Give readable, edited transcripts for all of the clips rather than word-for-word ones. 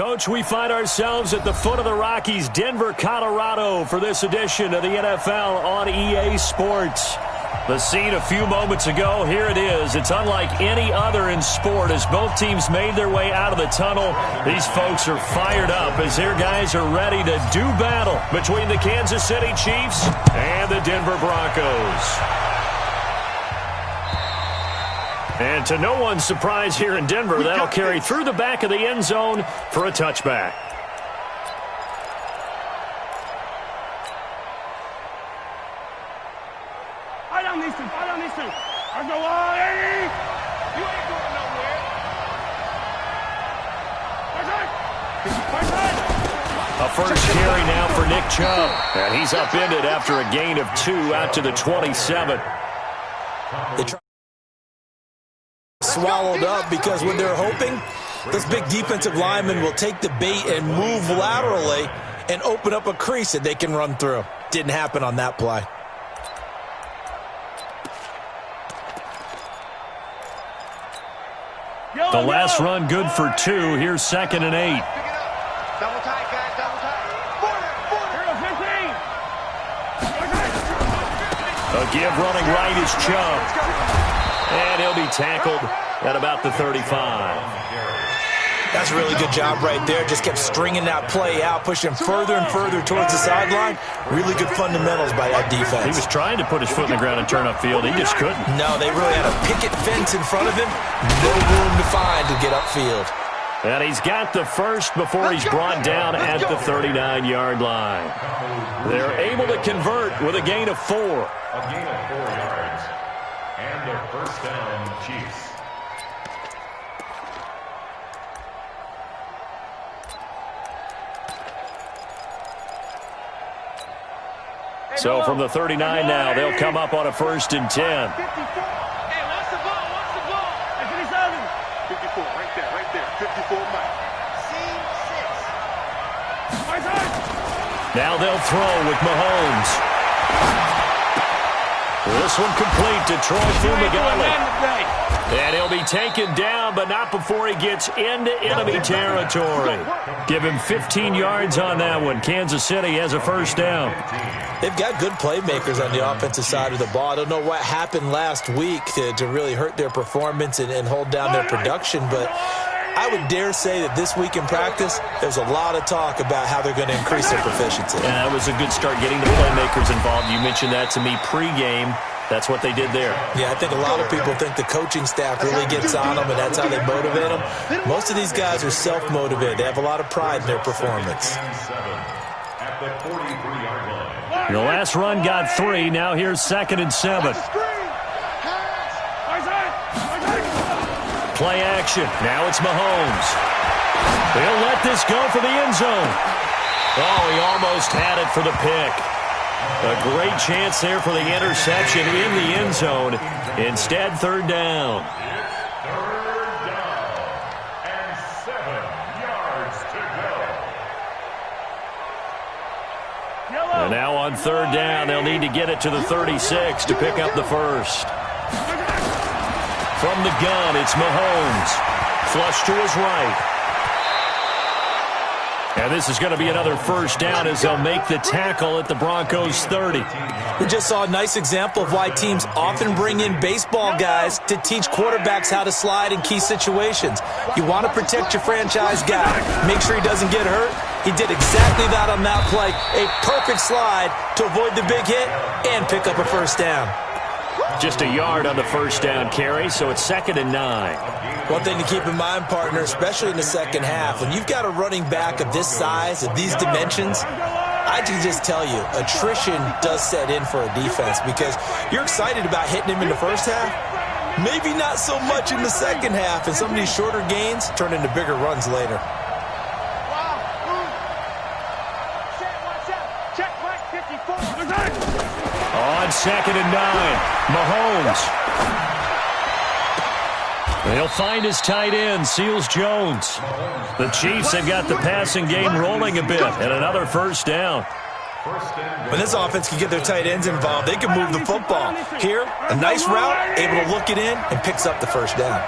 Coach, we find ourselves at the foot of the Rockies, Denver, Colorado, for this edition of the NFL on EA Sports. The scene a few moments ago, here it is. It's unlike any other in sport as both teams made their way out of the tunnel. These folks are fired up as their guys are ready to do battle between the Kansas City Chiefs and the Denver Broncos. And to no one's surprise here in Denver, that'll carry through the back of the end zone for a touchback. A first carry now for Nick Chubb. And he's upended after a gain of 2 out to the 27. Swallowed up because what they're hoping, this big defensive lineman will take the bait and move laterally and open up a crease that they can run through. Didn't happen on that play. The last run good for 2. Here's 2nd and 8. Double tight, guys, double tight. A give running right is Chubb. And he'll be tackled at about the 35. That's a really good job right there. Just kept stringing that play out, pushing further and further towards the sideline. Really good fundamentals by that defense. He was trying to put his foot in the ground and turn upfield. He just couldn't. No, they really had a picket fence in front of him. No room to find to get upfield. And he's got the first before he's brought down at the 39-yard line. They're able to convert with a gain of 4. A gain of 4 yards. And a first down, Chiefs. So from the 39 now, they'll come up on a 1st and 10. Hey, watch the ball, watch the ball. Hey, finish serving. 54, right there, 54 Mike. Scene 6. Now they'll throw with Mahomes. This one complete to Troy Fumagalli. And he'll be taken down, but not before he gets into enemy territory. Give him 15 yards on that one. Kansas City has a first down. They've got good playmakers on the offensive side of the ball. I don't know what happened last week to really hurt their performance and hold down their production, but I would dare say that this week in practice, there's a lot of talk about how they're going to increase their proficiency. Yeah, that was a good start getting the playmakers involved. You mentioned that to me pregame. That's what they did there. Yeah, I think a lot of people think the coaching staff really gets on them, and that's how they motivate them. Most of these guys are self-motivated. They have a lot of pride in their performance. At the 43-yard line. The last run got 3. Now here's 2nd and 7. Play action. Now it's Mahomes. He'll let this go for the end zone. Oh, he almost had it for the pick. A great chance there for the interception in the end zone. Instead, 3rd down. Third down. And 7 yards to go. And now on 3rd down, they'll need to get it to the 36 to pick up the first. From the gun, it's Mahomes. Flush to his right. And this is going to be another first down as they'll make the tackle at the Broncos' 30. We just saw a nice example of why teams often bring in baseball guys to teach quarterbacks how to slide in key situations. You want to protect your franchise guy. Make sure he doesn't get hurt. He did exactly that on that play. A perfect slide to avoid the big hit and pick up a first down. Just a yard on the first down carry, so it's 2nd and 9. One thing to keep in mind, partner, especially in the second half, when you've got a running back of this size, of these dimensions, I can just tell you, attrition does set in for a defense because you're excited about hitting him in the first half. Maybe not so much in the second half, and some of these shorter gains turn into bigger runs later. On 2nd and 9, Mahomes. They'll find his tight end, Seals Jones. The Chiefs have got the passing game rolling a bit, and another first down. When this offense can get their tight ends involved, they can move the football. Here, a nice route, able to look it in, and picks up the first down.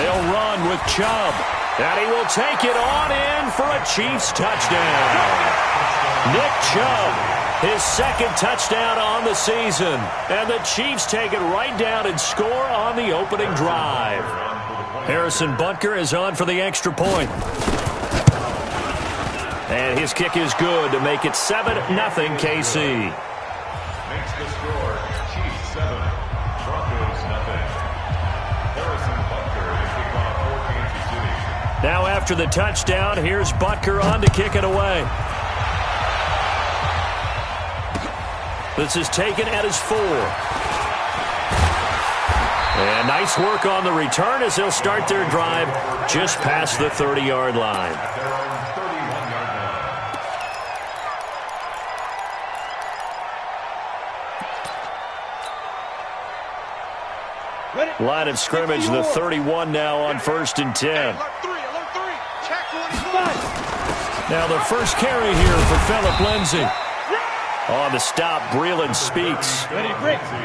They'll run with Chubb. And he will take it on in for a Chiefs touchdown. Nick Chubb, his second touchdown on the season. And the Chiefs take it right down and score on the opening drive. Harrison Butker is on for the extra point. And his kick is good to make it 7-0 KC. Makes the score Chiefs 7, Broncos nothing. Harrison Butker is the kickoff for Kansas City. Now after the touchdown, here's Butker on to kick it away. This is taken at his 4. And nice work on the return as they'll start their drive just past the 30-yard line. At their own 31-yard line. Line of scrimmage, the 31 now on 1st and 10. Now the first carry here for Phillip Lindsay. On the stop, Breeland Speaks.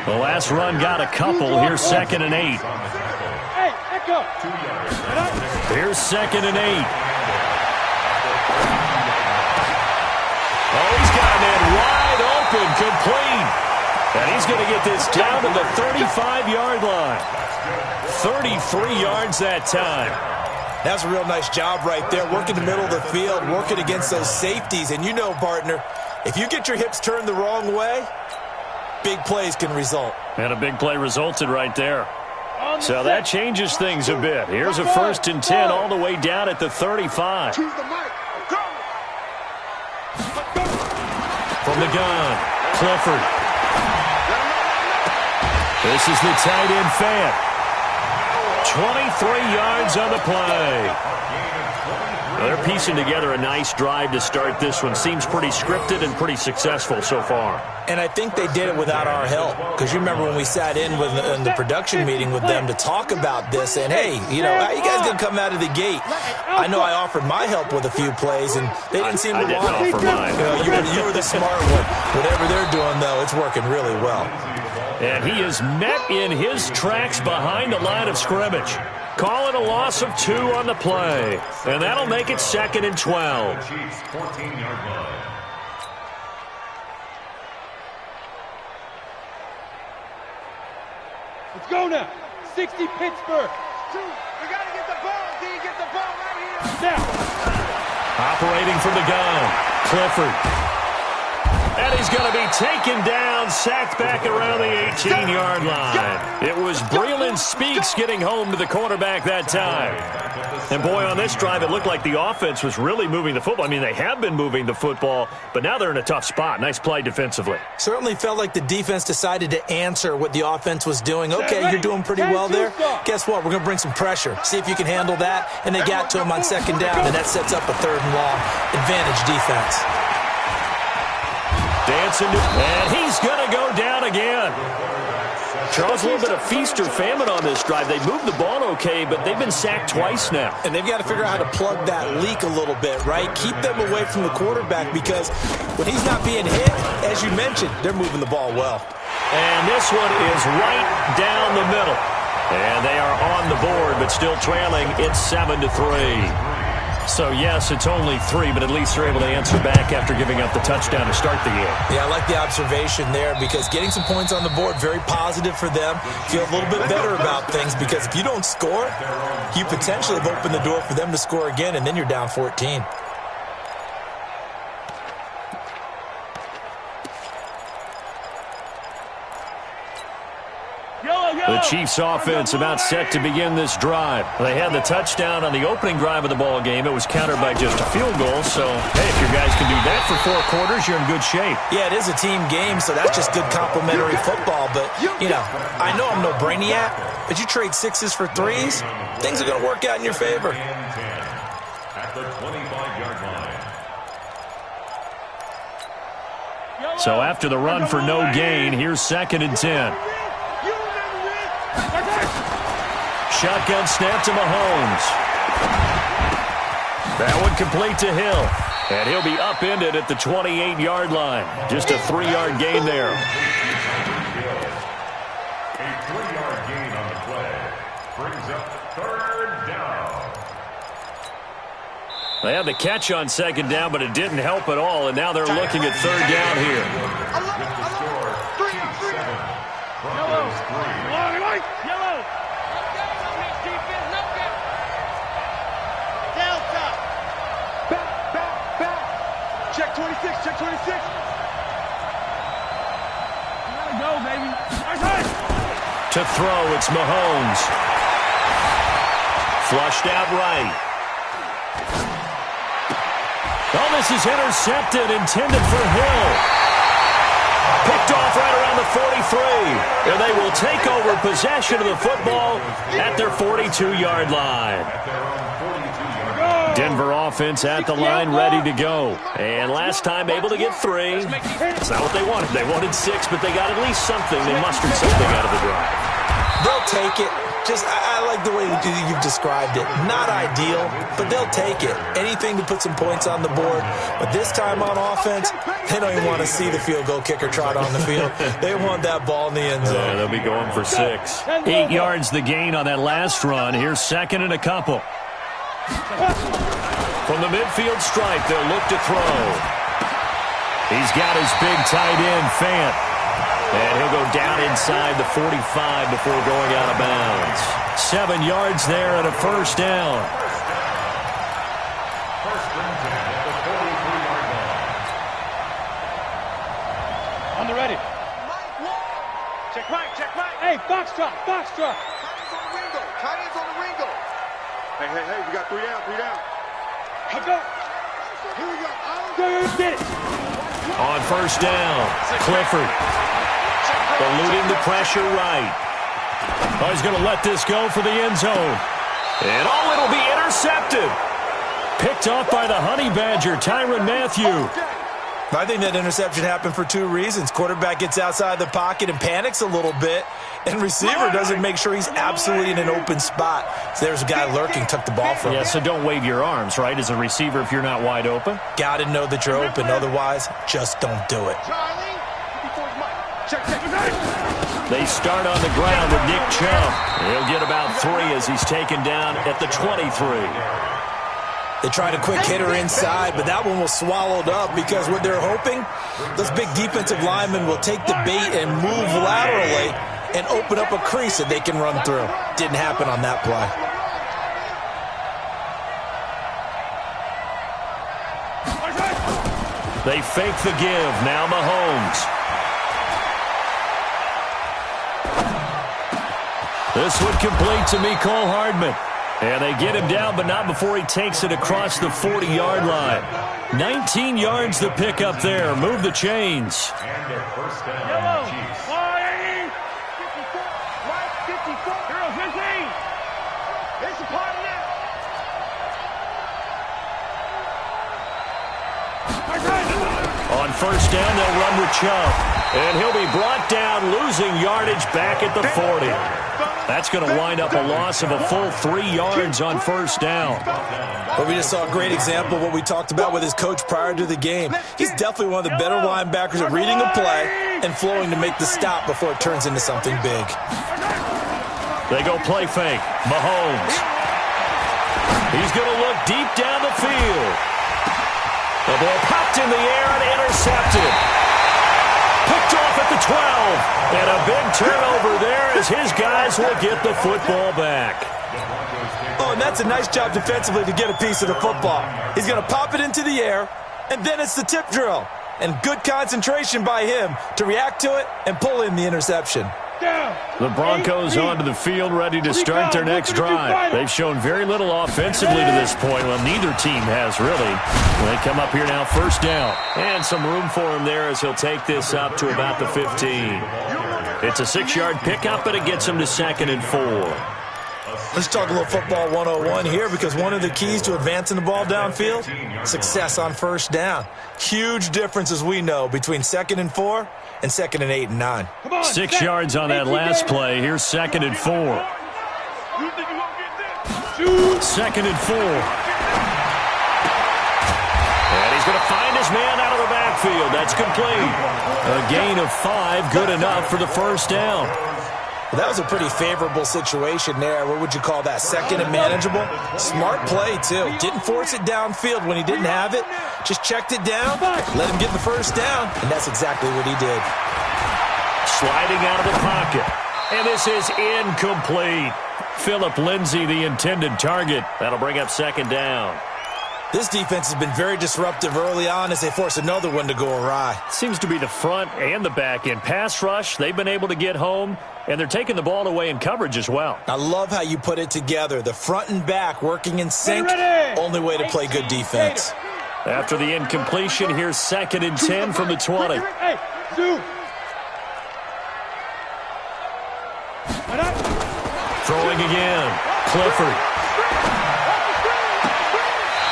The last run got a couple. Here's 2nd and 8. Here's 2nd and 8. Oh, he's got a man wide open, complete. And he's going to get this down to the 35-yard line. 33 yards that time. That's a real nice job right there, working the middle of the field, working against those safeties. And you know, partner, if you get your hips turned the wrong way, big plays can result. And a big play resulted right there. So that changes things a bit. Here's a 1st and 10 all the way down at the 35. From the gun, Clifford. This is the tight end Fant. 23 yards on the play. They're piecing together a nice drive to start this one. Seems pretty scripted and pretty successful so far. And I think they did it without our help. Because you remember when we sat in the production meeting with them to talk about this. And, hey, you know, how you guys going to come out of the gate? I know I offered my help with a few plays, and they didn't seem to want it. I didn't offer mine. You were the smart one. Whatever they're doing, though, it's working really well. And he is met in his tracks behind the line of scrimmage. Call it a loss of 2 on the play. And that'll make it 2nd and 12. Chiefs 14-yard line. Let's go now. 60 Pittsburgh. We got to get the ball, D. Get the ball right here. Now. Operating from the gun, Clifford. And he's going to be taken down, sacked back around the 18-yard line. It was Breeland Speaks getting home to the quarterback that time. And boy, on this drive, it looked like the offense was really moving the football. I mean, they have been moving the football, but now they're in a tough spot. Nice play defensively. Certainly felt like the defense decided to answer what the offense was doing. Okay, you're doing pretty well there. Guess what? We're going to bring some pressure. See if you can handle that. And they got to him on 2nd down, and that sets up a 3rd and long. Advantage defense. Dancing, and he's going to go down again. Charles, a little bit of feast or famine on this drive. They moved the ball okay, but they've been sacked twice now. And they've got to figure out how to plug that leak a little bit, right? Keep them away from the quarterback, because when he's not being hit, as you mentioned, they're moving the ball well. And this one is right down the middle. And they are on the board, but still trailing. It's 7-3. So, yes, it's only 3, but at least they're able to answer back after giving up the touchdown to start the game. Yeah, I like the observation there, because getting some points on the board, very positive for them. Feel a little bit better about things, because if you don't score, you potentially have opened the door for them to score again, and then you're down 14. The Chiefs offense about set to begin this drive. They had the touchdown on the opening drive of the ball game. It was countered by just a field goal. So, hey, if your guys can do that for 4 quarters, you're in good shape. Yeah, it is a team game, so that's just good complimentary football. But, you know, I know I'm no brainiac, but you trade 6s for 3s, things are going to work out in your favor. At the 25-yard line. So after the run for no gain, here's 2nd and 10. Shotgun snap to Mahomes. That one complete to Hill. And he'll be upended at the 28-yard line. Just a 3-yard gain there. A 3-yard gain on the play brings up Third down. They had the catch on second down, but it didn't help at all, and now they're looking at third down here. Yellow. Yellow. Delta. Back. Check 26. Check 26. Gotta go, baby. To throw, it's Mahomes. Flushed out right. Oh, this is intercepted, intended for Hill. Picked off right around the 43. And they will take over possession of the football at their 42-yard line. Denver offense at the line, ready to go. And last time able to get 3. It's not what they wanted. They wanted 6, but they got at least something. They mustered something out of the drive. They'll take it. I like the way you've described it. Not ideal, but they'll take it. Anything to put some points on the board. But this time on offense, they don't even want to see the field goal kicker trot on the field. They want that ball in the end zone. Yeah, they'll be going for 6. 8 yards the gain on that last run. Here's second and a couple. From the midfield stripe, they'll look to throw. He's got his big tight end, Fant. And he'll go down inside the 45 before going out of bounds. 7 yards there and a first down. First and 10 at the 43-yard line. On the ready. Check right. Hey, box drop. Tight ends on the window. Hey, we got 3 down. Let's go. Here we go. Get it. On first down, Clifford. Eluding the pressure right. Oh, he's going to let this go for the end zone. And it'll be intercepted. Picked off by the Honey Badger, Tyrann Mathieu. I think that interception happened for 2 reasons. Quarterback gets outside the pocket and panics a little bit, and receiver doesn't make sure he's absolutely in an open spot. So there's a guy lurking, took the ball from him. Yeah, so don't wave your arms, right, as a receiver if you're not wide open. Got to know that you're open. Otherwise, just don't do it. They start on the ground with Nick Chubb. He'll get about 3 as he's taken down at the 23. They tried a quick hitter inside, but that one was swallowed up because what they're hoping, those big defensive linemen will take the bait and move laterally and open up a crease that they can run through. Didn't happen on that play. They fake the give. Now Mahomes. This one complete to Mecole Hardman. And they get him down, but not before he takes it across the 40-yard line. 19 yards to pick up there. Move the chains. And their first down, Chiefs. 54, right, 54. Girl, 15. It's a part of that. On first down, they'll run with Chubb. And he'll be brought down, losing yardage back at the 40. That's going to wind up a loss of a full 3 yards on first down. But we just saw a great example of what we talked about with his coach prior to the game. He's definitely one of the better linebackers at reading a play and flowing to make the stop before it turns into something big. They go play fake. Mahomes. He's going to look deep down the field. The ball popped in the air and intercepted. Picked off at the 12. And a big turnover there as his guys will get the football back. Oh, and that's a nice job defensively to get a piece of the football. He's going to pop it into the air, and then it's the tip drill. And good concentration by him to react to it and pull in the interception. The Broncos onto the field, ready to start their next drive. They've shown very little offensively to this point. Well, neither team has really. They come up here now, first down. And some room for him there as he'll take this up to about the 15. It's a 6-yard pickup, and it gets him to 2nd and 4. Let's talk a little football 101 here, because one of the keys to advancing the ball downfield, success on first down. Huge difference, as we know, between 2nd and 4 and 2nd and 8 and 9. 6 yards on that last play. Here's 2nd and 4. 2nd and 4. And he's going to find his man out of the backfield. That's complete. A gain of 5, good enough for the first down. Well, that was a pretty favorable situation there. What would you call that? Second and manageable? Smart play, too. Didn't force it downfield when he didn't have it. Just checked it down, let him get the first down, and that's exactly what he did. Sliding out of the pocket. And this is incomplete. Phillip Lindsay, the intended target. That'll bring up second down. This defense has been very disruptive early on as they force another one to go awry. Seems to be the front and the back end. Pass rush, they've been able to get home, and they're taking the ball away in coverage as well. I love how you put it together. The front and back working in sync. Only way to play good defense. After the incompletion, here's 2nd and 10 from the 20. Throwing again. Clifford.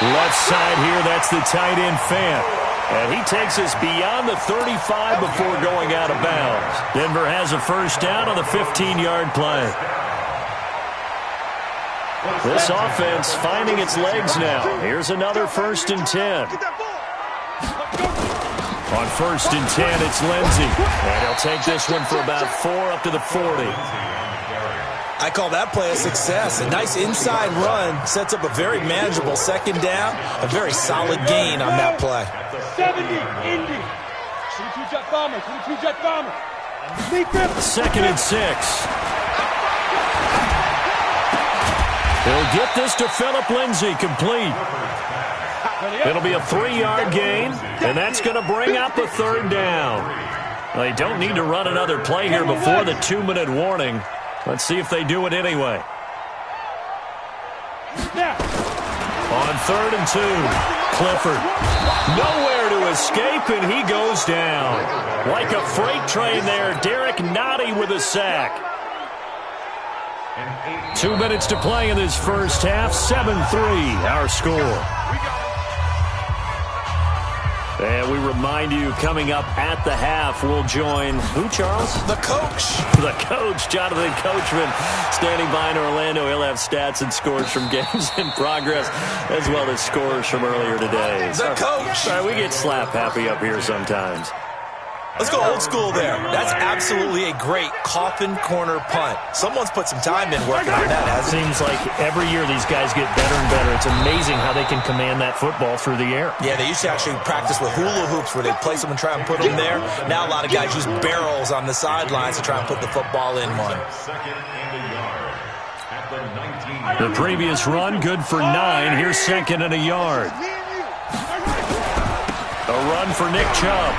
Left side here, that's the tight end Fant. And he takes us beyond the 35 before going out of bounds. Denver has a first down on the 15-yard play. This offense finding its legs now. Here's another 1st and 10. On 1st and 10, it's Lindsay. And he'll take this one for about 4 up to the 40. I call that play a success. A nice inside run sets up a very manageable second down. A very solid gain on that play. 70, Indy. 22-jet bomber, 22-jet bomber. 2nd and 6. He'll get this to Phillip Lindsay, complete. It'll be a 3-yard gain, and that's going to bring up a 3rd down. They don't need to run another play here before the 2-minute warning. Let's see if they do it anyway. On 3rd and 2, Clifford. Nowhere to escape, and he goes down. Like a freight train there, Derek Nottie with a sack. 2 minutes to play in this first half, 7-3 our score. And we remind you, coming up at the half, we'll join who, Charles? The coach. The coach, Jonathan Coachman, standing by in Orlando. He'll have stats and scores from games in progress, as well as scores from earlier today. The coach. Sorry, we get slap happy up here sometimes. Let's go old school there. That's absolutely a great coffin corner punt. Someone's put some time in working on that, hasn't it? Seems like every year these guys get better and better. It's amazing how they can command that football through the air. Yeah, they used to actually practice with hula hoops where they'd place them and try and put them there. Now a lot of guys use barrels on the sidelines to try and put the football in one. The previous run, good for 9. Here's 2nd and a yard. A run for Nick Chubb.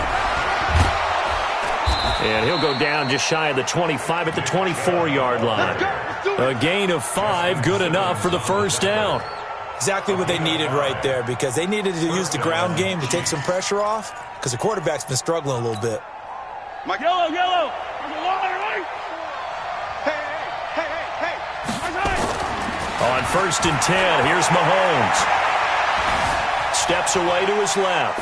And he'll go down just shy of the 25 at the 24-yard line. A gain of 5, good enough for the first down. Exactly what they needed right there, because they needed to use the ground game to take some pressure off, because the quarterback's been struggling a little bit. Yellow. Hey. On 1st and 10, here's Mahomes. Steps away to his left.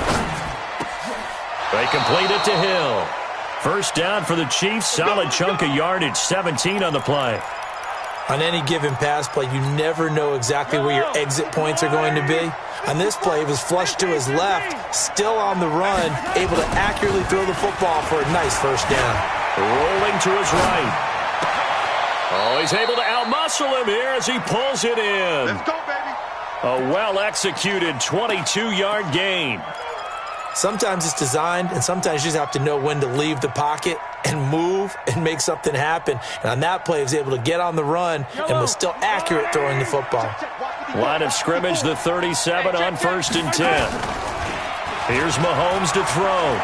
They complete it to Hill. First down for the Chiefs. Solid chunk of yardage, 17 on the play. On any given pass play, you never know exactly where your exit points are going to be. On this play, it was flushed to his left, still on the run, able to accurately throw the football for a nice first down. Rolling to his right. Oh, he's able to outmuscle him here as he pulls it in. Let's go, baby. A well-executed 22-yard gain. Sometimes it's designed, and sometimes you just have to know when to leave the pocket and move and make something happen. And on that play, he was able to get on the run and was still accurate throwing the football. Line of scrimmage, the 37 on 1st and 10. Here's Mahomes to throw.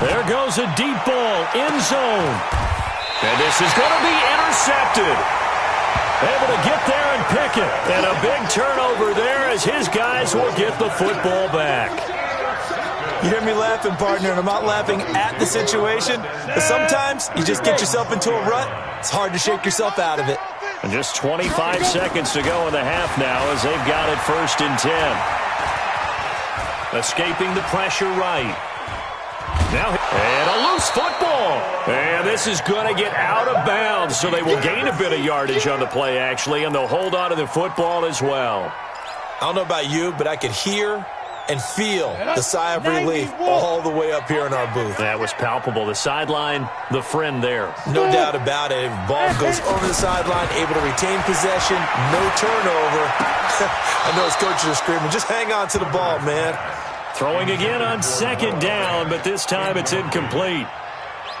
There goes a deep ball, end zone. And this is going to be intercepted. Able to get there and pick it. And a big turnover there as his guys will get the football back. You hear me laughing, partner, and I'm not laughing at the situation. But sometimes you just get yourself into a rut. It's hard to shake yourself out of it. And just 25 seconds to go in the half now as they've got it 1st and 10. Escaping the pressure right. Now, and a loose football. And this is going to get out of bounds, so they will gain a bit of yardage on the play, actually, and they'll hold on to the football as well. I don't know about you, but I could hear and feel the sigh of relief all the way up here in our booth. That was palpable. The sideline, the friend there. No doubt about it. Ball goes over the sideline, able to retain possession, no turnover. I know his coaches are screaming, just hang on to the ball, man. Throwing again on second down, but this time it's incomplete.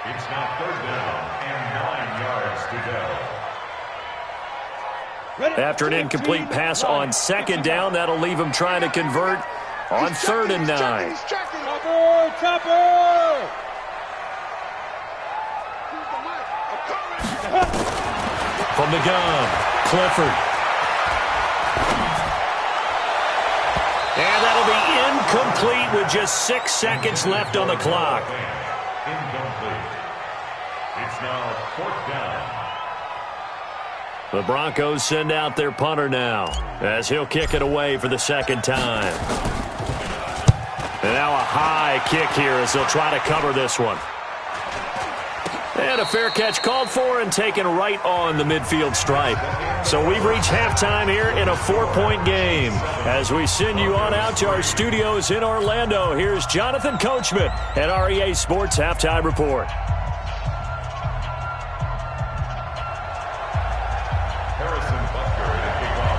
It's now third down and 9 yards to go. After an incomplete pass on second down, that'll leave him trying to convert on 3rd and 9. Chopper! From the gun, Clifford. And that'll be incomplete with just 6 seconds left on the clock. Incomplete. It's now 4th down. The Broncos send out their punter now as he'll kick it away for the second time. And now a high kick here as they'll try to cover this one. And a fair catch called for and taken right on the midfield stripe. So we've reached halftime here in a 4-point game. As we send you on out to our studios in Orlando, here's Jonathan Coachman at REA Sports Halftime Report.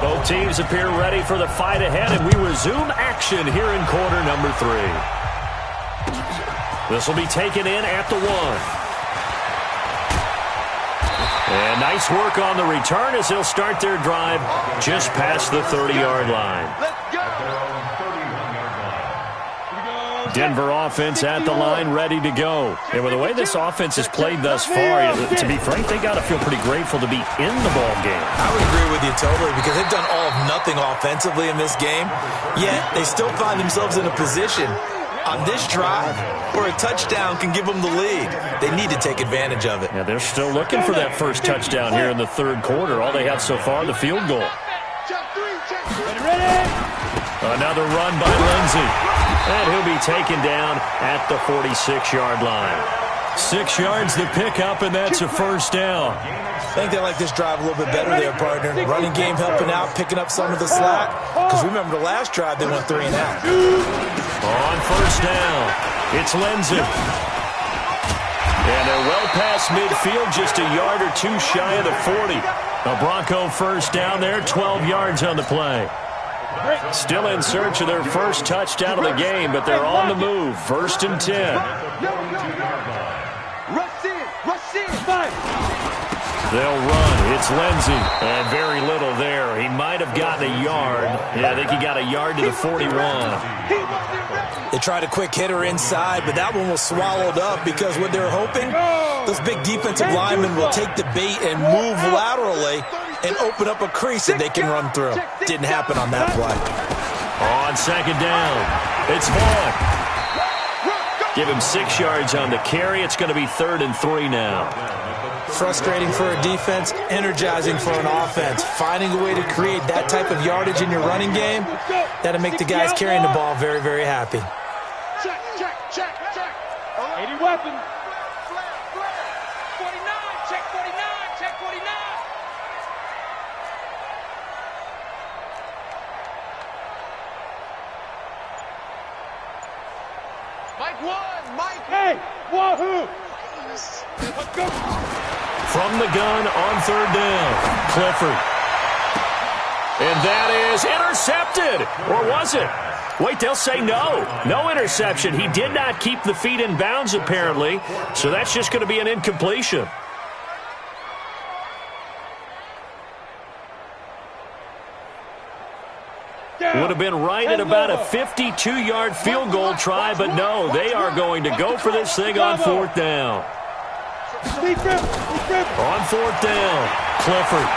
Both teams appear ready for the fight ahead, and we resume action here in quarter number 3. This will be taken in at the 1. And nice work on the return as they'll start their drive just past the 30-yard line. Denver offense at the line, ready to go. And with the way this offense has played thus far, to be frank, they got to feel pretty grateful to be in the ball game. I would agree with you totally because they've done all of nothing offensively in this game, yet they still find themselves in a position on this drive where a touchdown can give them the lead. They need to take advantage of it. Yeah, they're still looking for that first touchdown here in the 3rd quarter. All they have so far, the field goal. Another run by Lindsey. And he'll be taken down at the 46-yard line. 6 yards the pickup, and that's a first down. I think they like this drive a little bit better there, partner. Running game helping out, picking up some of the slack. Because remember the last drive, they went 3 and out. On first down, it's Lindsey. And they're well past midfield, just a yard or 2 shy of the 40. A Bronco first down there, 12 yards on the play. Still in search of their first touchdown of the game, but they're on the move. 1st and 10. They'll run. It's Lindsey. And very little there. He might have gotten a yard. Yeah, I think he got a yard to the 41. They tried a quick hitter inside, but that one was swallowed up because what they're hoping, those big defensive linemen will take the bait and move laterally and open up a crease that they can run through. Didn't happen on that play. On second down, it's Vaughn. Give him 6 yards on the carry. It's going to be 3rd and 3 now. Frustrating for a defense, energizing for an offense. Finding a way to create that type of yardage in your running game, that'll make the guys carrying the ball very, very happy. Check. 80 weapons. 49, check 49, check 49. Mike 1, Mike. Hey, wahoo. Let's go. From the gun on 3rd down, Clifford. And that is intercepted. Or was it? Wait, they'll say no. No interception. He did not keep the feet in bounds, apparently. So that's just going to be an incompletion. Would have been right at about a 52-yard field goal try, but no, they are going to go for this thing on 4th down. On 4th down, Clifford.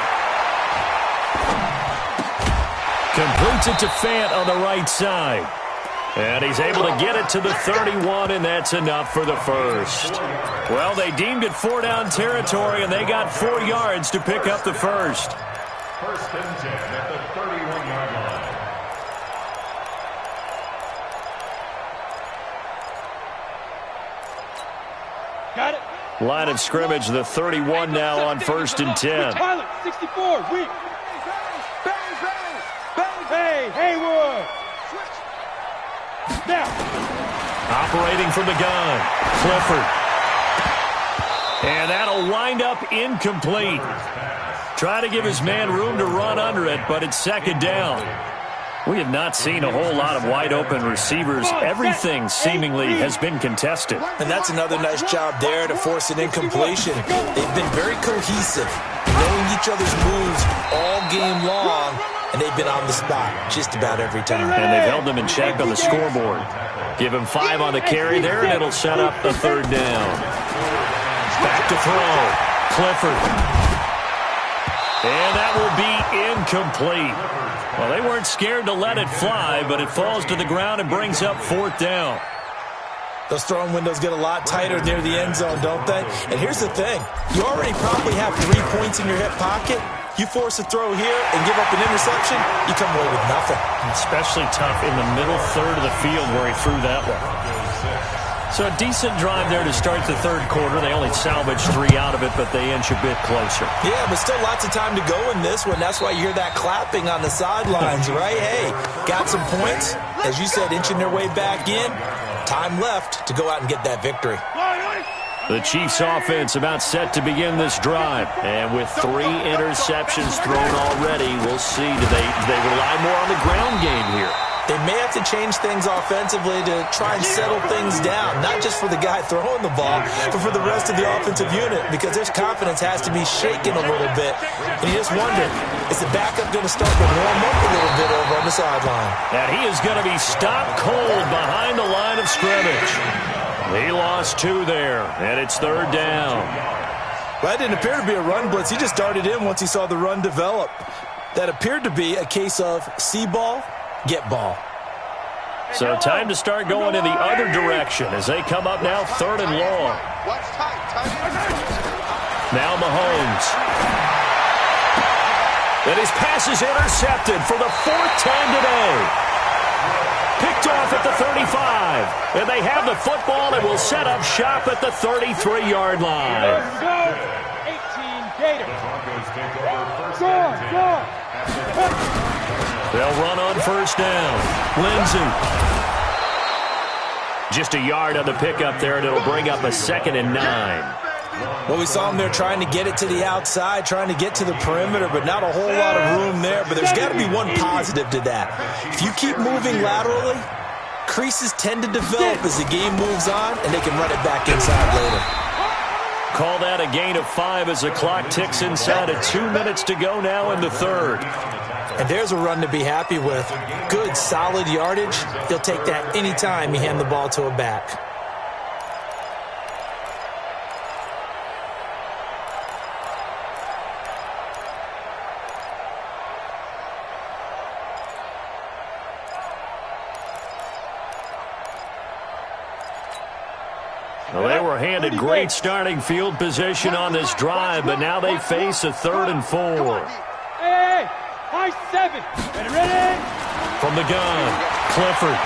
Completes it to Fant on the right side. And he's able to get it to the 31, and that's enough for the first. Well, they deemed it 4-down territory, and they got 4 yards to pick up the first. 1st and 10 at the 31-yard line. Got it. Line of scrimmage, the 31 now on 1st and 10. 64, weak. Hey, Haywood. Operating from the gun, Clifford. And that'll wind up incomplete. Try to give his man room to run under it, but it's second down. We have not seen a whole lot of wide-open receivers. Everything seemingly has been contested. And that's another nice job there to force an incompletion. They've been very cohesive, knowing each other's moves all game long, and they've been on the spot just about every time. And they've held them in check on the scoreboard. Give him 5 on the carry there, and it'll set up a third down. Back to throw. Clifford. And that will be incomplete. Well, they weren't scared to let it fly, but it falls to the ground and brings up fourth down. Those throwing windows get a lot tighter near the end zone, don't they? And here's the thing. You already probably have 3 points in your hip pocket. You force a throw here and give up an interception, you come away with nothing. Especially tough in the middle third of the field where he threw that one. So a decent drive there to start the third quarter. They only salvaged 3 out of it, but they inch a bit closer. Yeah, but still lots of time to go in this one. That's why you hear that clapping on the sidelines, right? Hey, got some points. As you said, inching their way back in. Time left to go out and get that victory. The Chiefs offense about set to begin this drive. And with 3 interceptions thrown already, we'll see. Do they rely more on the ground game here? They may have to change things offensively to try and settle things down, not just for the guy throwing the ball, but for the rest of the offensive unit, because their confidence has to be shaken a little bit. And you just wonder, is the backup going to start to warm up a little bit over on the sideline? And he is going to be stopped cold behind the line of scrimmage. He lost 2 there, and it's third down. Well, that didn't appear to be a run blitz. He just darted in once he saw the run develop. That appeared to be a case of see ball, get ball. So time to start going in the other direction as they come up now third and long. Now Mahomes. And his pass is intercepted for the 4th time today. Picked off at the 35. And they have the football and will set up shop at the 33-yard line. 18 Gators. Score. They'll run on first down. Lindsey. Just a yard on the pickup there, and it'll bring up a 2nd and 9. Well, we saw him there trying to get it to the outside, trying to get to the perimeter, but not a whole lot of room there. But there's got to be one positive to that. If you keep moving laterally, creases tend to develop as the game moves on, and they can run it back inside later. Call that a gain of 5 as the clock ticks inside of 2 minutes to go now in the third. And there's a run to be happy with. Good, solid yardage. He'll take that anytime you hand the ball to a back. Well, they were handed great starting field position on this drive, but now they face a 3rd and 4. Hey, high 7. Ready? From the gun, Clifford.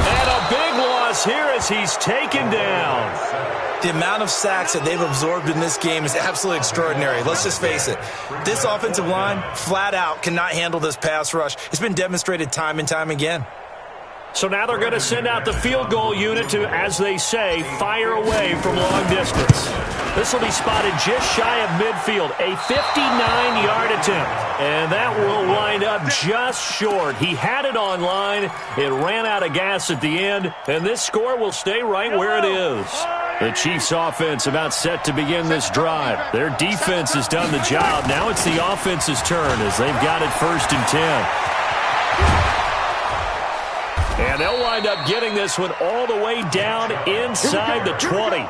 And a big loss here as he's taken down. The amount of sacks that they've absorbed in this game is absolutely extraordinary. Let's just face it. This offensive line, flat out, cannot handle this pass rush. It's been demonstrated time and time again. So now they're going to send out the field goal unit to, as they say, fire away from long distance. This will be spotted just shy of midfield, a 59-yard attempt. And that will wind up just short. He had it on line. It ran out of gas at the end, and this score will stay right where it is. The Chiefs offense about set to begin this drive. Their defense has done the job. Now it's the offense's turn as they've got it 1st and 10. And they'll wind up getting this one all the way down inside the 20.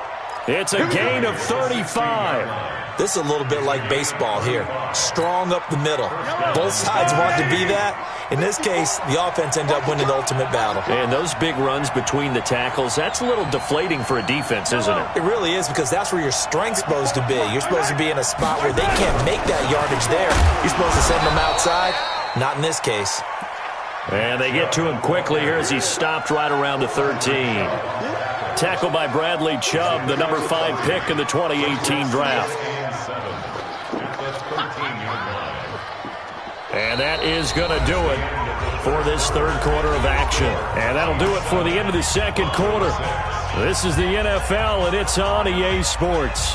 It's a gain of 35. This is a little bit like baseball here. Strong up the middle. Both sides want to be that. In this case, the offense ended up winning the ultimate battle. And those big runs between the tackles, that's a little deflating for a defense, isn't it? It really is, because that's where your strength's supposed to be. You're supposed to be in a spot where they can't make that yardage there. You're supposed to send them outside. Not in this case. And they get to him quickly here as he's stopped right around the 13. Tackled by Bradley Chubb, the number 5 pick in the 2018 draft. And that is going to do it for this third quarter of action. And that'll do it for the end of the second quarter. This is the NFL, and it's on EA Sports.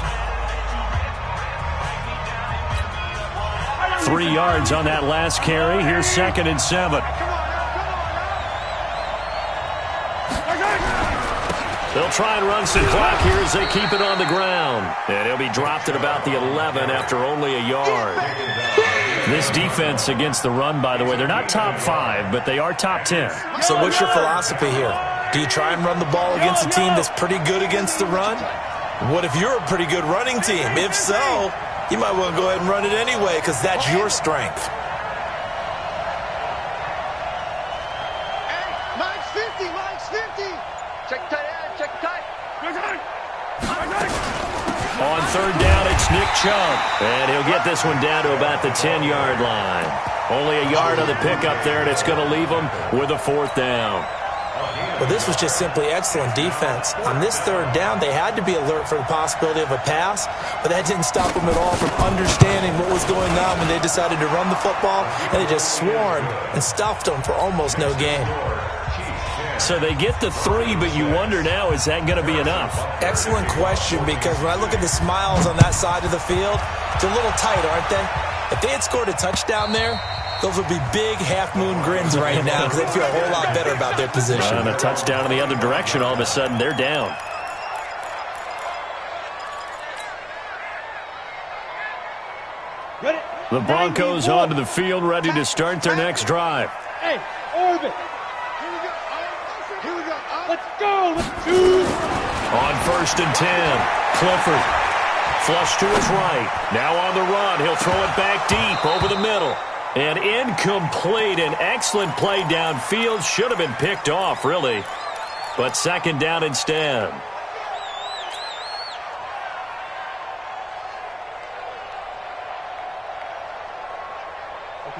3 yards on that last carry. Here's 2nd and 7. They'll try and run some clock here as they keep it on the ground. And he'll be dropped at about the 11 after only a yard. This defense against the run, by the way, they're not top 5, but they are top 10. So what's your philosophy here? Do you try and run the ball against a team that's pretty good against the run? What if you're a pretty good running team? If so, you might want to go ahead and run it anyway because that's your strength. Hey, Mike's 50, Mike's 50. Check tight end, check tight. On third down, it's Nick Chubb. And he'll get this one down to about the 10-yard line. Only a yard on the pickup there, and it's going to leave him with a 4th down. Well, this was just simply excellent defense. On this third down, they had to be alert for the possibility of a pass, but that didn't stop them at all from understanding what was going on when they decided to run the football, and they just swarmed and stuffed them for almost no gain. So they get the 3, but you wonder now, is that going to be enough? Excellent question, because when I look at the smiles on that side of the field, it's a little tight, aren't they? If they had scored a touchdown there, those would be big half-moon grins right now because they'd feel a whole lot better about their position. And a touchdown in the other direction, all of a sudden, they're down. The Broncos onto the field, ready to start their next drive. Hey, orbit. Here we go. Here we go. Let's go. Let's do. On 1st and 10, Clifford. Flush to his right. Now on the run. He'll throw it back deep over the middle. And incomplete. An excellent play downfield. Should have been picked off, really. But 2nd down instead.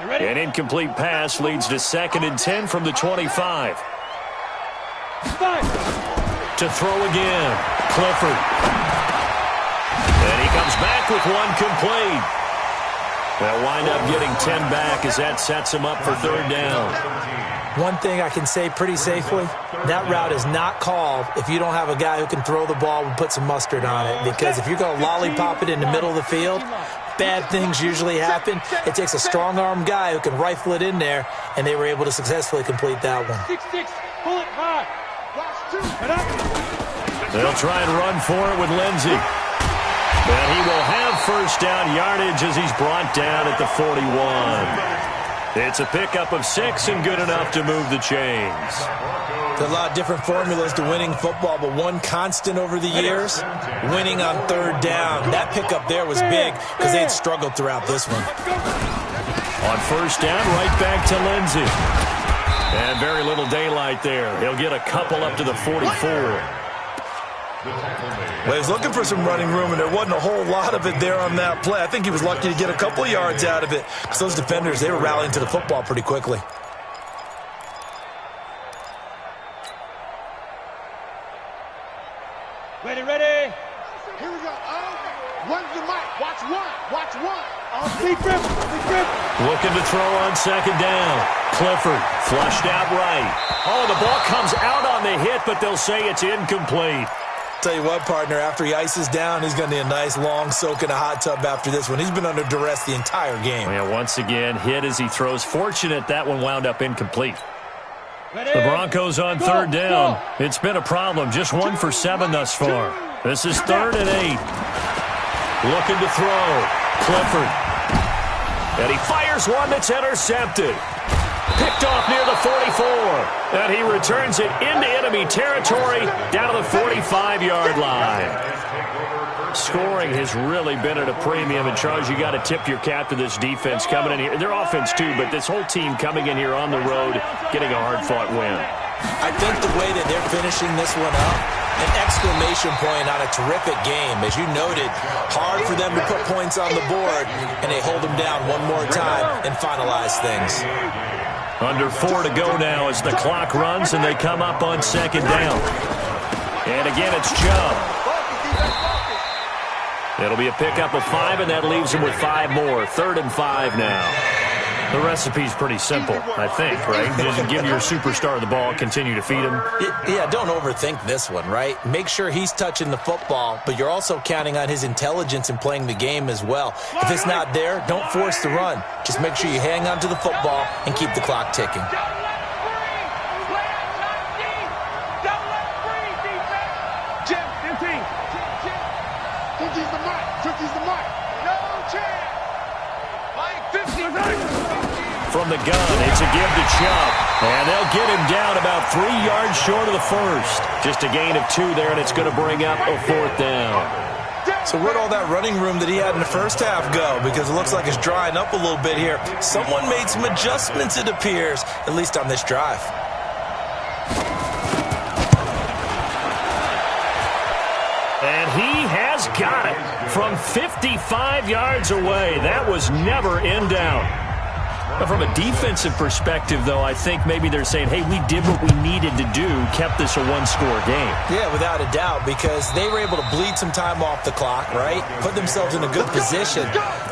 An incomplete pass leads to 2nd and 10 from the 25. To throw again. Clifford. And he comes back with one complete. They'll wind up getting 10 back as that sets him up for 3rd down. One thing I can say pretty safely, that route is not called if you don't have a guy who can throw the ball and put some mustard on it. Because if you're going to lollipop it in the middle of the field, bad things usually happen. It takes a strong-arm guy who can rifle it in there, and they were able to successfully complete that one. 6-6, pull it high. They'll try and run for it with Lindsey. And he will have 1st down yardage as he's brought down at the 41. It's a pickup of 6 and good enough to move the chains. There's a lot of different formulas to winning football, but one constant over the years, winning on 3rd down. That pickup there was big because they had struggled throughout this one. On 1st down, right back to Lindsey. And very little daylight there. He'll get a couple up to the 44. Well, he was looking for some running room, and there wasn't a whole lot of it there on that play. I think he was lucky to get a couple of yards out of it because those defenders, they were rallying to the football pretty quickly. Ready, ready. Here we go. Run to the mic. Watch one. Watch one. Big grip. Big grip. Looking to throw on 2nd down. Clifford flushed out right. Oh, the ball comes out on the hit, but they'll say it's incomplete. Tell you what, partner, after he ices down, he's going to need a nice long soak in a hot tub after this one. He's been under duress the entire game. Yeah, once again, hit as he throws. Fortunate that one wound up incomplete. Ready. The Broncos on 3rd down. It's been a problem. Just 1 for 7 thus far. This is 3rd and 8. Looking to throw. Clifford. And he fires one that's intercepted. Picked off near the 44. And he returns it into enemy territory down to the 45-yard line. Scoring has really been at a premium. And, Charles, you got to tip your cap to this defense coming in here. Their offense, too, but this whole team coming in here on the road, getting a hard-fought win. I think the way that they're finishing this one up, an exclamation point on a terrific game. As you noted, hard for them to put points on the board, and they hold them down one more time and finalize things. Under 4 to go now as the clock runs and they come up on 2nd down. And again, it's Chubb. It'll be a pickup of 5, and that leaves him with 5 more. 3rd and 5 now. The recipe's pretty simple, I think, right? Just give your superstar the ball, continue to feed him. Yeah, don't overthink this one, right? Make sure he's touching the football, but you're also counting on his intelligence in playing the game as well. If it's not there, don't force the run. Just make sure you hang on to the football and keep the clock ticking. From the gun, it's a give to Chubb. And they'll get him down about 3 yards short of the first. Just a gain of 2 there, and it's going to bring up a 4th down. So where'd all that running room that he had in the first half go? Because it looks like it's drying up a little bit here. Someone made some adjustments, it appears, at least on this drive. And he has got it from 55 yards away. That was never in doubt. From a defensive perspective, though, I think maybe they're saying, hey, we did what we needed to do, kept this a one-score game. Yeah, without a doubt, because they were able to bleed some time off the clock, right? Put themselves in a good position,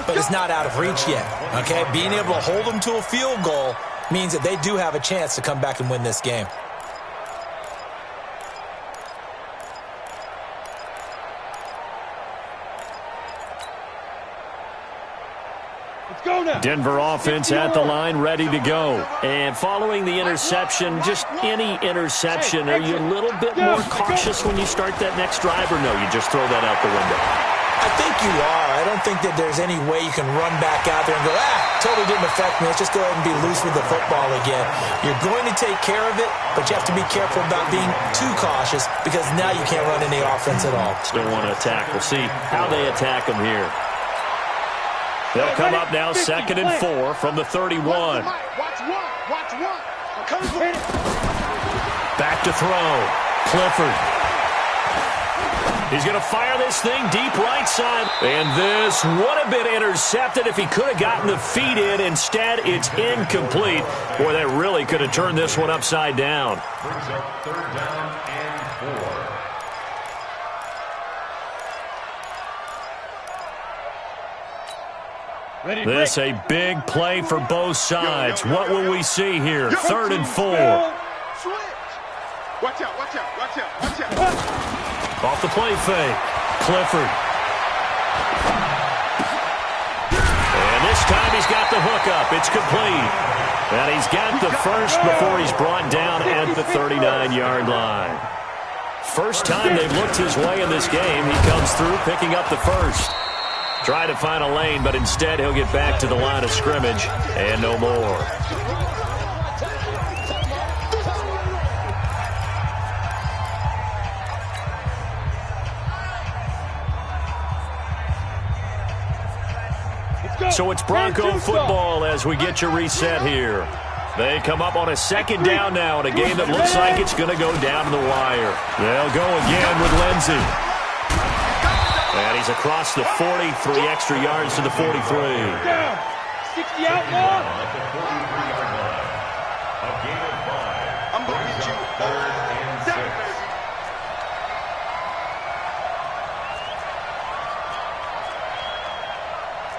but it's not out of reach yet, okay? Being able to hold them to a field goal means that they do have a chance to come back and win this game. Denver offense at the line, ready to go. And following the interception, just any interception, are you a little bit more cautious when you start that next drive, or no, you just throw that out the window? I think you are. I don't think that there's any way you can run back out there and go, totally didn't affect me. Let's just go ahead and be loose with the football again. You're going to take care of it, but you have to be careful about being too cautious because now you can't run any offense at all. Still want to attack. We'll see how they attack them here. They'll come up now 2nd and 4 from the 31. Watch one. Back to throw. Clifford. He's going to fire this thing deep right side. And this would have been intercepted if he could have gotten the feet in. Instead, it's incomplete. Boy, that really could have turned this one upside down. Brings up 3rd down and 4. This a big play for both sides. What will we see here? 3rd and 4. Watch out. Off the play fake. Clifford. And this time he's got the hook up. It's complete. And he's got the first before he's brought down at the 39-yard line. First time they've looked his way in this game. He comes through picking up the first. Try to find a lane, but instead he'll get back to the line of scrimmage and no more. So it's Bronco football as we get you reset here. They come up on a 2nd down now in a game that looks like it's going to go down to the wire. They'll go again with Lindsey. And he's across the 40, 3 extra yards to the 43. 60 outlaw. At the 43-yard line. A gain of 5. I'm going to get you. 3rd and 6.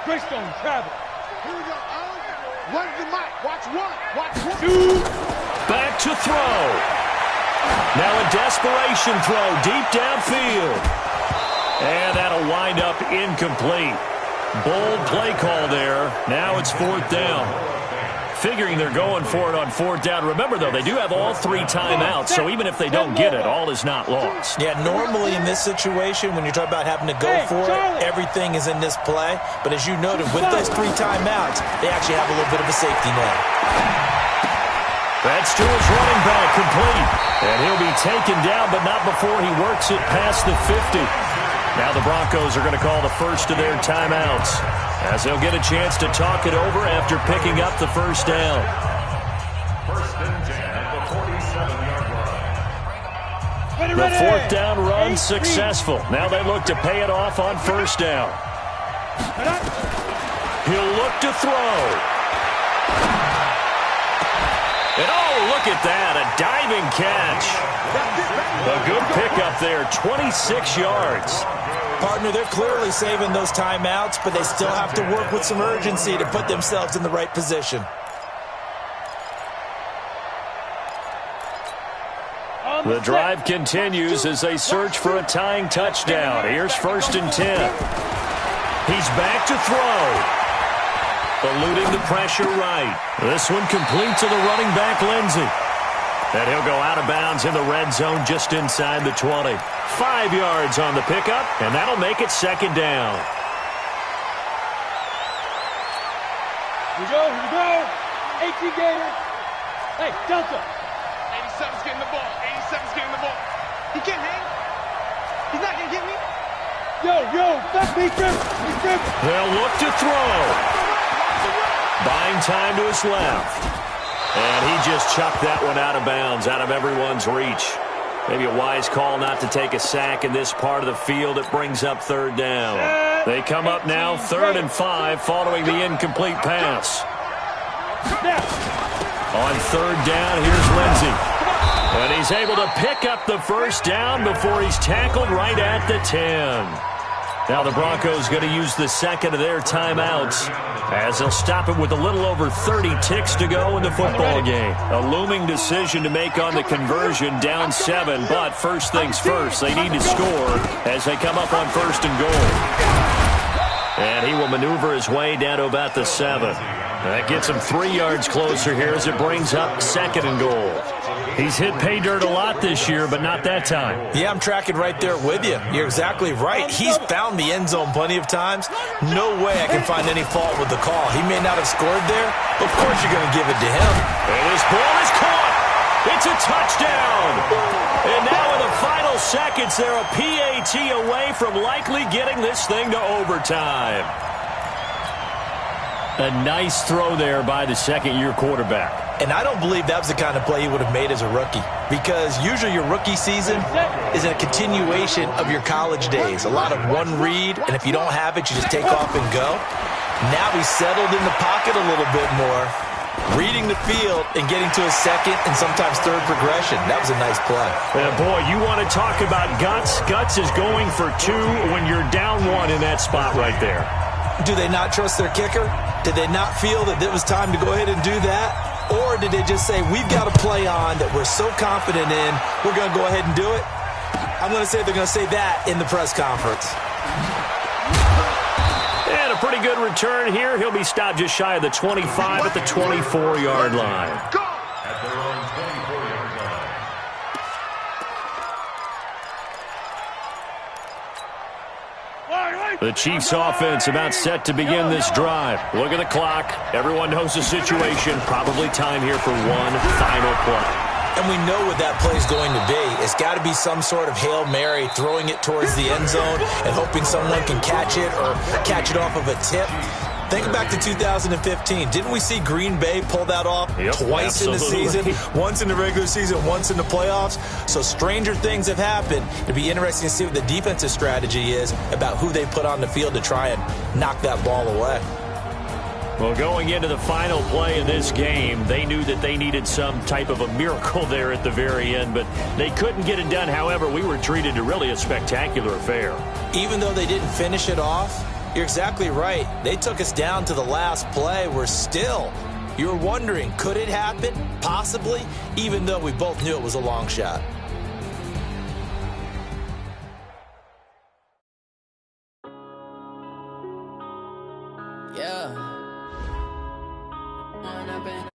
Greystone travel. Here we go. One's the mic. Watch one. 2. Back to throw. Now a desperation throw deep downfield. And that'll wind up incomplete. Bold play call there. Now it's 4th down. Figuring they're going for it on 4th down. Remember, though, they do have all 3 timeouts, so even if they don't get it, all is not lost. Yeah, normally in this situation, when you're talking about having to go for it, everything is in this play. But as you noted, with those 3 timeouts, they actually have a little bit of a safety net. That's to his running back, complete. And he'll be taken down, but not before he works it past the 50. Now the Broncos are going to call the first of their timeouts as they'll get a chance to talk it over after picking up the first down. 1st and 10 at the 47-yard line. The 4th down run successful. Now they look to pay it off on 1st down. He'll look to throw. And oh, look at that, a diving catch. A good pickup there, 26 yards. Partner, they're clearly saving those timeouts, but they still have to work with some urgency to put themselves in the right position. The drive continues as they search for a tying touchdown. Here's 1st and 10. He's back to throw. Eluding the pressure right. This one complete to the running back, Lindsey. And he'll go out of bounds in the red zone just inside the 20. 5 yards on the pickup, and that'll make it 2nd down. Here we go. 18 Gator. Hey, Delta. 87's getting the ball. 87's getting the ball. He can't hang. He's not going to get me. Yo, stop me, Trip. They'll look to throw. Buying time to his left. And he just chucked that one out of bounds, out of everyone's reach. Maybe a wise call not to take a sack in this part of the field. It brings up 3rd down. They come up now 3rd and 5 following the incomplete pass. On 3rd down, here's Lindsey. And he's able to pick up the 1st down before he's tackled right at the 10. Now the Broncos going to use the 2nd of their timeouts as they'll stop it with a little over 30 ticks to go in the football game. A looming decision to make on the conversion, down 7, but first things first, they need to score as they come up on 1st and goal. And he will maneuver his way down to about the 7. That gets him 3 yards closer here as it brings up 2nd and goal. He's hit pay dirt a lot this year, but not that time. Yeah, I'm tracking right there with you. You're exactly right. He's found the end zone plenty of times. No way I can find any fault with the call. He may not have scored there. Of course you're going to give it to him. And his ball is caught. It's a touchdown. And now in the final seconds, they're a PAT away from likely getting this thing to overtime. A nice throw there by the second-year quarterback. And I don't believe that was the kind of play he would have made as a rookie, because usually your rookie season is a continuation of your college days. A lot of one read, and if you don't have it, you just take off and go. Now he's settled in the pocket a little bit more, reading the field and getting to a 2nd and sometimes 3rd progression. That was a nice play. Boy, you want to talk about guts. Guts is going for 2 when you're down 1 in that spot right there. Do they not trust their kicker? Did they not feel that it was time to go ahead and do that? Or did they just say, we've got a play on that we're so confident in, we're going to go ahead and do it? I'm going to say they're going to say that in the press conference. And a pretty good return here. He'll be stopped just shy of the 25 at the 24-yard line. At their own 24-yard line. The Chiefs offense about set to begin this drive. Look at the clock. Everyone knows the situation. Probably time here for one final play. And we know what that play is going to be. It's got to be some sort of Hail Mary, throwing it towards the end zone and hoping someone can catch it or catch it off of a tip. Think back to 2015. Didn't we see Green Bay pull that off twice in the season? Once in the regular season, once in the playoffs. So stranger things have happened. It'll be interesting to see what the defensive strategy is about who they put on the field to try and knock that ball away. Well, going into the final play of this game, they knew that they needed some type of a miracle there at the very end, but they couldn't get it done. However, we were treated to really a spectacular affair. Even though they didn't finish it off, you're exactly right. They took us down to the last play. We're still, you're wondering, could it happen? Possibly, even though we both knew it was a long shot. Yeah. I've been